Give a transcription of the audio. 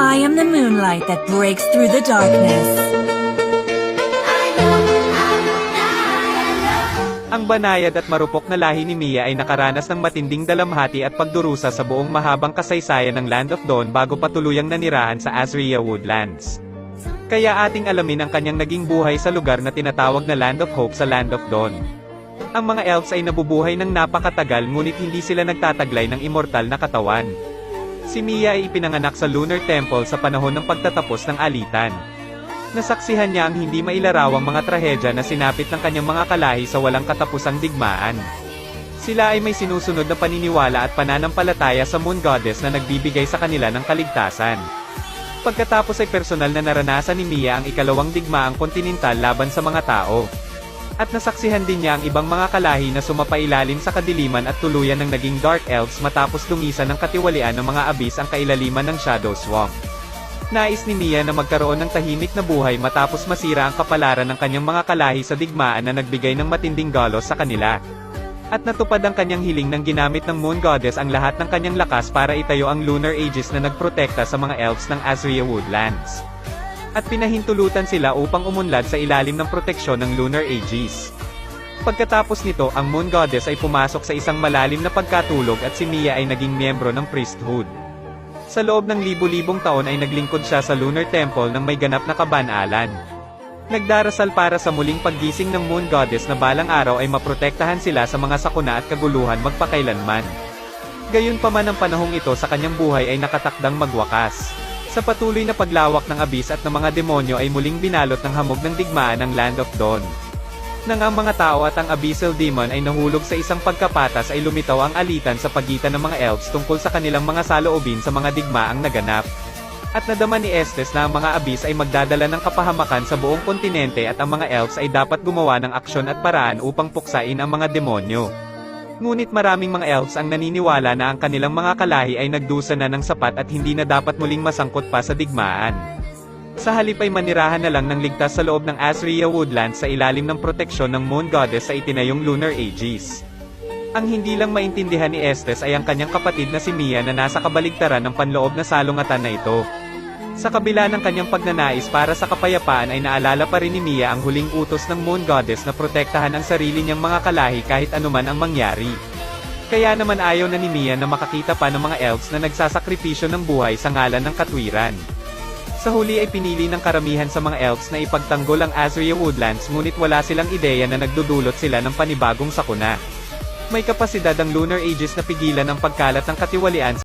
I am the moonlight that breaks through the darkness. Ang banayad at marupok na lahi ni Mia ay nakaranas ng matinding dalamhati at pagdurusa sa buong mahabang kasaysayan ng Land of Dawn bago pa tuluyang nanirahan sa Azria Woodlands. Kaya ating alamin ang kanyang naging buhay sa lugar na tinatawag na Land of Hope sa Land of Dawn. Ang mga elves ay nabubuhay ng napakatagal ngunit hindi sila nagtataglay ng immortal na katawan. Si Mia ay ipinanganak sa Lunar Temple sa panahon ng pagtatapos ng alitan. Nasaksihan niya ang hindi mailarawang mga trahedya na sinapit ng kanyang mga kalahi sa walang katapusang digmaan. Sila ay may sinusunod na paniniwala at pananampalataya sa Moon Goddess na nagbibigay sa kanila ng kaligtasan. Pagkatapos ay personal na naranasan ni Mia ang ikalawang digmaang kontinental laban sa mga tao. At nasaksihan din niya ang ibang mga kalahi na sumapailalim sa kadiliman at tuluyan ng naging Dark Elves matapos dungisan ng katiwalian ng mga abis ang kailaliman ng Shadow Swamp. Nais ni Mia na magkaroon ng tahimik na buhay matapos masira ang kapalaran ng kanyang mga kalahi sa digmaan na nagbigay ng matinding galos sa kanila. At natupad ang kanyang hiling nang ginamit ng Moon Goddess ang lahat ng kanyang lakas para itayo ang Lunar Aegis na nagprotekta sa mga elves ng Azria Woodlands. At pinahintulutan sila upang umunlad sa ilalim ng proteksyon ng Lunar Aegis. Pagkatapos nito, ang Moon Goddess ay pumasok sa isang malalim na pagkatulog at si Mia ay naging miyembro ng priesthood. Sa loob ng libu-libong taon ay naglingkod siya sa Lunar Temple ng may ganap na kabanalan. Nagdarasal para sa muling paggising ng Moon Goddess na balang araw ay maprotektahan sila sa mga sakuna at kaguluhan magpakailanman. Gayunpaman ang panahong ito sa kanyang buhay ay nakatakdang magwakas. Sa patuloy na paglawak ng abis at ng mga demonyo ay muling binalot ng hamog ng digmaan ang Land of Dawn. Nang ang mga tao at ang Abyssal Demon ay nahulog sa isang pagkapatas ay lumitaw ang alitan sa pagitan ng mga elves tungkol sa kanilang mga saloobin sa mga digmaang naganap. At nadama ni Estes na ang mga abis ay magdadala ng kapahamakan sa buong kontinente at ang mga elves ay dapat gumawa ng aksyon at paraan upang puksain ang mga demonyo. Ngunit maraming mga elves ang naniniwala na ang kanilang mga kalahi ay nagdusa na ng sapat at hindi na dapat muling masangkot pa sa digmaan. Sa halip ay manirahan na lang ng ligtas sa loob ng Azria Woodlands sa ilalim ng proteksyon ng Moon Goddess sa itinayong Lunar Aegis. Ang hindi lang maintindihan ni Estes ay ang kanyang kapatid na si Mia na nasa kabaligtaran ng panloob na salungatan na ito. Sa kabila ng kanyang pagnanais para sa kapayapaan ay naalala pa rin ni Mia ang huling utos ng Moon Goddess na protektahan ang sarili niyang mga kalahi kahit anuman ang mangyari. Kaya naman ayaw na ni Mia na makakita pa ng mga elves na nagsasakripisyo ng buhay sa ngalan ng katwiran. Sa huli ay pinili ng karamihan sa mga elves na ipagtanggol ang Azria Woodlands ngunit wala silang ideya na nagdudulot sila ng panibagong sakuna. May kapasidad ang Lunar Aegis na pigilan ang pagkalat ng katiwalian